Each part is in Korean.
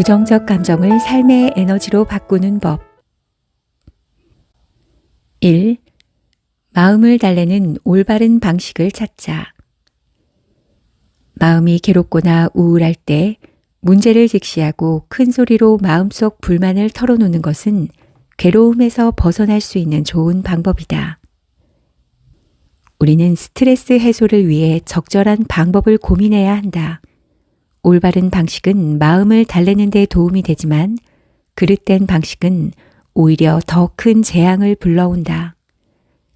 부정적 감정을 삶의 에너지로 바꾸는 법. 1. 마음을 달래는 올바른 방식을 찾자. 마음이 괴롭거나 우울할 때 문제를 직시하고 큰 소리로 마음속 불만을 털어놓는 것은 괴로움에서 벗어날 수 있는 좋은 방법이다. 우리는 스트레스 해소를 위해 적절한 방법을 고민해야 한다. 올바른 방식은 마음을 달래는 데 도움이 되지만 그릇된 방식은 오히려 더 큰 재앙을 불러온다.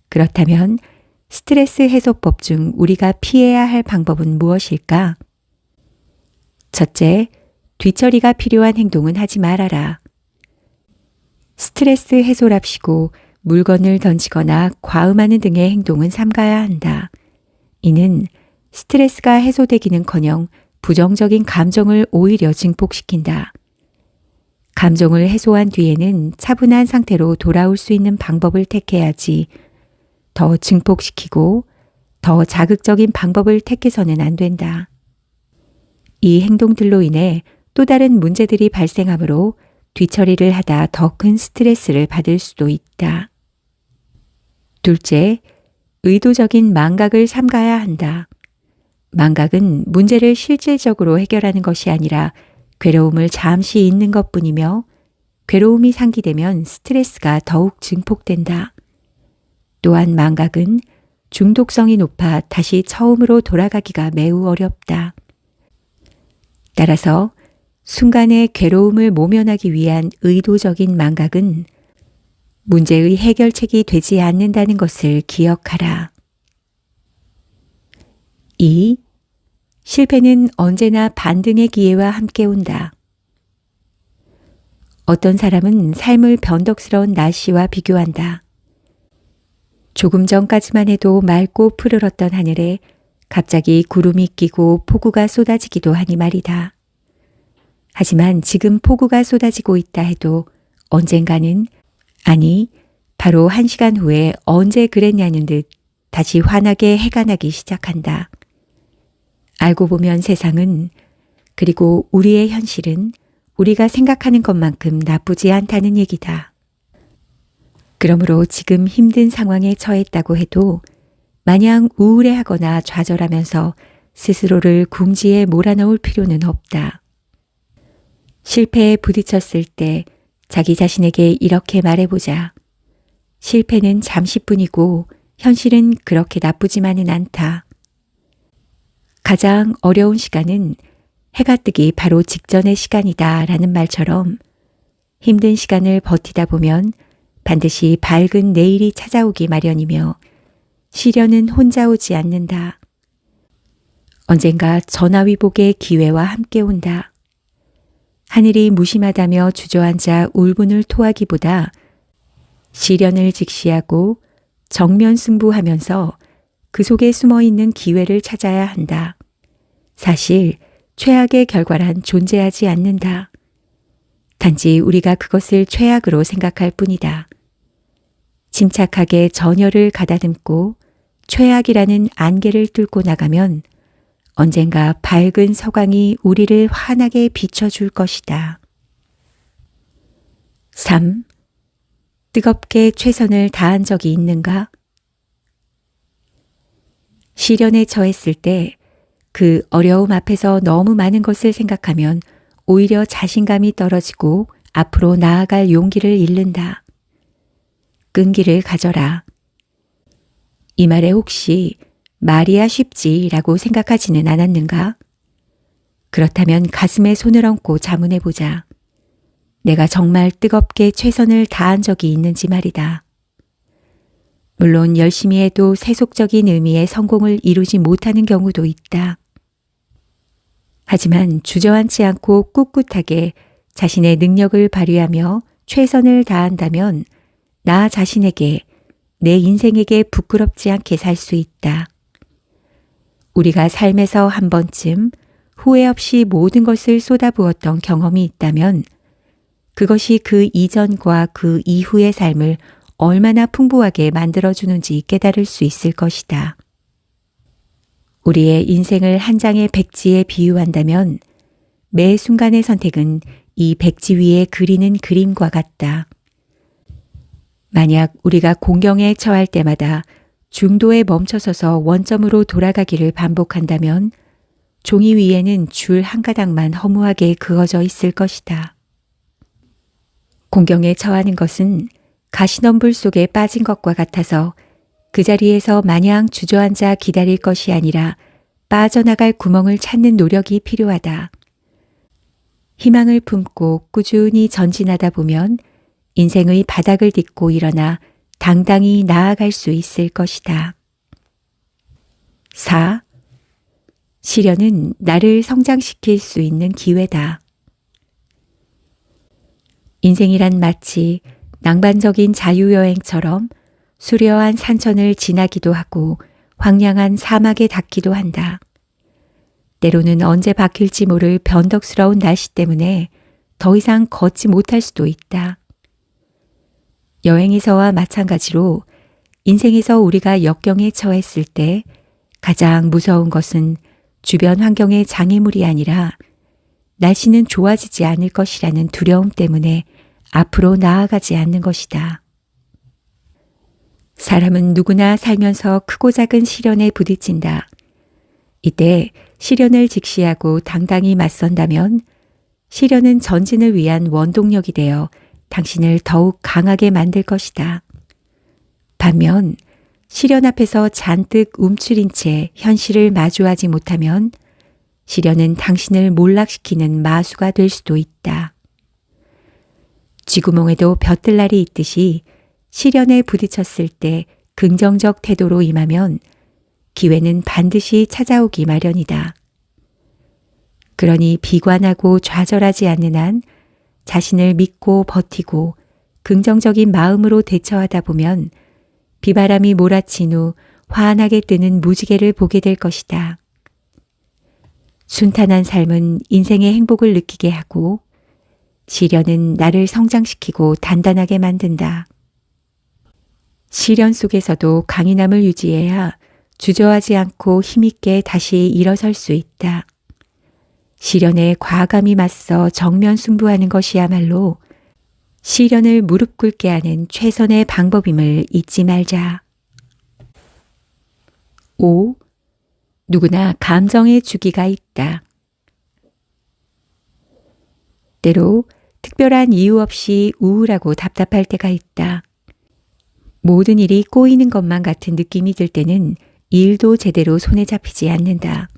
그렇다면 스트레스 해소법 중 우리가 피해야 할 방법은 무엇일까? 첫째, 뒤처리가 필요한 행동은 하지 말아라. 스트레스 해소랍시고 물건을 던지거나 과음하는 등의 행동은 삼가야 한다. 이는 스트레스가 해소되기는커녕 부정적인 감정을 오히려 증폭시킨다. 감정을 해소한 뒤에는 차분한 상태로 돌아올 수 있는 방법을 택해야지 더 증폭시키고 더 자극적인 방법을 택해서는 안 된다. 이 행동들로 인해 또 다른 문제들이 발생하므로 뒤처리를 하다 더 큰 스트레스를 받을 수도 있다. 둘째, 의도적인 망각을 삼가야 한다. 망각은 문제를 실질적으로 해결하는 것이 아니라 괴로움을 잠시 잊는 것뿐이며 괴로움이 상기되면 스트레스가 더욱 증폭된다. 또한 망각은 중독성이 높아 다시 처음으로 돌아가기가 매우 어렵다. 따라서 순간의 괴로움을 모면하기 위한 의도적인 망각은 문제의 해결책이 되지 않는다는 것을 기억하라. 2. 실패는 언제나 반등의 기회와 함께 온다. 어떤 사람은 삶을 변덕스러운 날씨와 비교한다. 조금 전까지만 해도 맑고 푸르렀던 하늘에 갑자기 구름이 끼고 폭우가 쏟아지기도 하니 말이다. 하지만 지금 폭우가 쏟아지고 있다 해도 언젠가는, 아니 바로 1시간 후에 언제 그랬냐는 듯 다시 환하게 해가 나기 시작한다. 알고 보면 세상은, 그리고 우리의 현실은 우리가 생각하는 것만큼 나쁘지 않다는 얘기다. 그러므로 지금 힘든 상황에 처했다고 해도 마냥 우울해하거나 좌절하면서 스스로를 궁지에 몰아넣을 필요는 없다. 실패에 부딪혔을 때 자기 자신에게 이렇게 말해보자. 실패는 잠시뿐이고 현실은 그렇게 나쁘지만은 않다. 가장 어려운 시간은 해가 뜨기 바로 직전의 시간이다 라는 말처럼 힘든 시간을 버티다 보면 반드시 밝은 내일이 찾아오기 마련이며 시련은 혼자 오지 않는다. 언젠가 전화위복의 기회와 함께 온다. 하늘이 무심하다며 주저앉아 울분을 토하기보다 시련을 직시하고 정면 승부하면서 그 속에 숨어있는 기회를 찾아야 한다. 사실 최악의 결과란 존재하지 않는다. 단지 우리가 그것을 최악으로 생각할 뿐이다. 침착하게 전열을 가다듬고 최악이라는 안개를 뚫고 나가면 언젠가 밝은 서광이 우리를 환하게 비춰줄 것이다. 3. 뜨겁게 최선을 다한 적이 있는가? 시련에 처했을 때 그 어려움 앞에서 너무 많은 것을 생각하면 오히려 자신감이 떨어지고 앞으로 나아갈 용기를 잃는다. 끈기를 가져라. 이 말에 혹시 말이야 쉽지라고 생각하지는 않았는가? 그렇다면 가슴에 손을 얹고 자문해보자. 내가 정말 뜨겁게 최선을 다한 적이 있는지 말이다. 물론 열심히 해도 세속적인 의미의 성공을 이루지 못하는 경우도 있다. 하지만 주저앉지 않고 꿋꿋하게 자신의 능력을 발휘하며 최선을 다한다면 나 자신에게, 내 인생에게 부끄럽지 않게 살 수 있다. 우리가 삶에서 한 번쯤 후회 없이 모든 것을 쏟아부었던 경험이 있다면 그것이 그 이전과 그 이후의 삶을 얼마나 풍부하게 만들어주는지 깨달을 수 있을 것이다. 우리의 인생을 한 장의 백지에 비유한다면 매 순간의 선택은 이 백지 위에 그리는 그림과 같다. 만약 우리가 공경에 처할 때마다 중도에 멈춰서서 원점으로 돌아가기를 반복한다면 종이 위에는 줄 한 가닥만 허무하게 그어져 있을 것이다. 공경에 처하는 것은 가시덤불 속에 빠진 것과 같아서 그 자리에서 마냥 주저앉아 기다릴 것이 아니라 빠져나갈 구멍을 찾는 노력이 필요하다. 희망을 품고 꾸준히 전진하다 보면 인생의 바닥을 딛고 일어나 당당히 나아갈 수 있을 것이다. 4. 시련은 나를 성장시킬 수 있는 기회다. 인생이란 마치 낭만적인 자유여행처럼 수려한 산천을 지나기도 하고 황량한 사막에 닿기도 한다. 때로는 언제 바뀔지 모를 변덕스러운 날씨 때문에 더 이상 걷지 못할 수도 있다. 여행에서와 마찬가지로 인생에서 우리가 역경에 처했을 때 가장 무서운 것은 주변 환경의 장애물이 아니라 날씨는 좋아지지 않을 것이라는 두려움 때문에 앞으로 나아가지 않는 것이다. 사람은 누구나 살면서 크고 작은 시련에 부딪힌다. 이때 시련을 직시하고 당당히 맞선다면 시련은 전진을 위한 원동력이 되어 당신을 더욱 강하게 만들 것이다. 반면 시련 앞에서 잔뜩 움츠린 채 현실을 마주하지 못하면 시련은 당신을 몰락시키는 마수가 될 수도 있다. 쥐구멍에도 벼뜰 날이 있듯이 시련에 부딪혔을 때 긍정적 태도로 임하면 기회는 반드시 찾아오기 마련이다. 그러니 비관하고 좌절하지 않는 한 자신을 믿고 버티고 긍정적인 마음으로 대처하다 보면 비바람이 몰아친 후 환하게 뜨는 무지개를 보게 될 것이다. 순탄한 삶은 인생의 행복을 느끼게 하고 시련은 나를 성장시키고 단단하게 만든다. 시련 속에서도 강인함을 유지해야 주저하지 않고 힘있게 다시 일어설 수 있다. 시련에 과감히 맞서 정면 승부하는 것이야말로 시련을 무릎 꿇게 하는 최선의 방법임을 잊지 말자. 5. 누구나 감정의 주기가 있다. 때로 특별한 이유 없이 우울하고 답답할 때가 있다. 모든 일이 꼬이는 것만 같은 느낌이 들 때는 일도 제대로 손에 잡히지 않는다.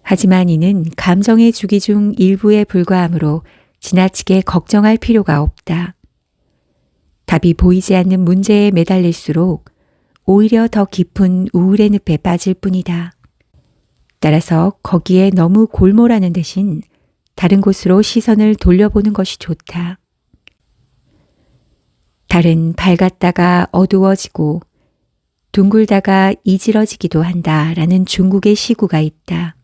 하지만 이는 감정의 주기 중 일부에 불과하므로 지나치게 걱정할 필요가 없다. 답이 보이지 않는 문제에 매달릴수록 오히려 더 깊은 우울의 늪에 빠질 뿐이다. 따라서 거기에 너무 골몰하는 대신 다른 곳으로 시선을 돌려보는 것이 좋다. 달은 밝았다가 어두워지고 둥글다가 이질어지기도 한다라는 중국의 시구가 있다.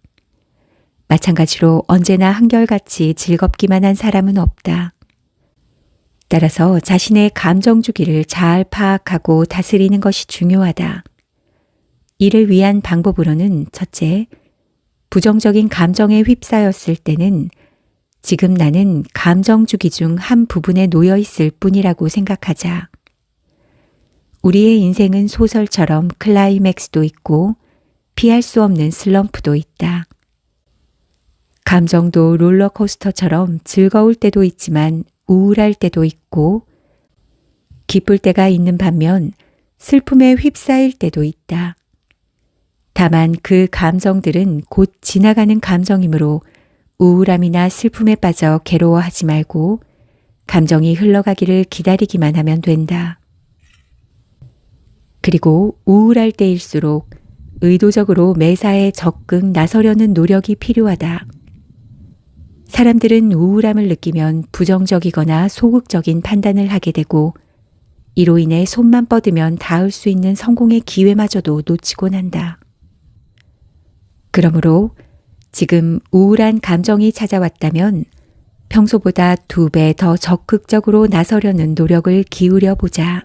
마찬가지로 언제나 한결같이 즐겁기만 한 사람은 없다. 따라서 자신의 감정 주기를 잘 파악하고 다스리는 것이 중요하다. 이를 위한 방법으로는 첫째, 부정적인 감정에 휩싸였을 때는 지금 나는 감정 주기 중 한 부분에 놓여 있을 뿐이라고 생각하자. 우리의 인생은 소설처럼 클라이맥스도 있고 피할 수 없는 슬럼프도 있다. 감정도 롤러코스터처럼 즐거울 때도 있지만 우울할 때도 있고 기쁠 때가 있는 반면 슬픔에 휩싸일 때도 있다. 다만 그 감정들은 곧 지나가는 감정이므로 우울함이나 슬픔에 빠져 괴로워하지 말고 감정이 흘러가기를 기다리기만 하면 된다. 그리고 우울할 때일수록 의도적으로 매사에 적극 나서려는 노력이 필요하다. 사람들은 우울함을 느끼면 부정적이거나 소극적인 판단을 하게 되고 이로 인해 손만 뻗으면 닿을 수 있는 성공의 기회마저도 놓치곤 한다. 그러므로 지금 우울한 감정이 찾아왔다면 평소보다 2배 더 적극적으로 나서려는 노력을 기울여 보자.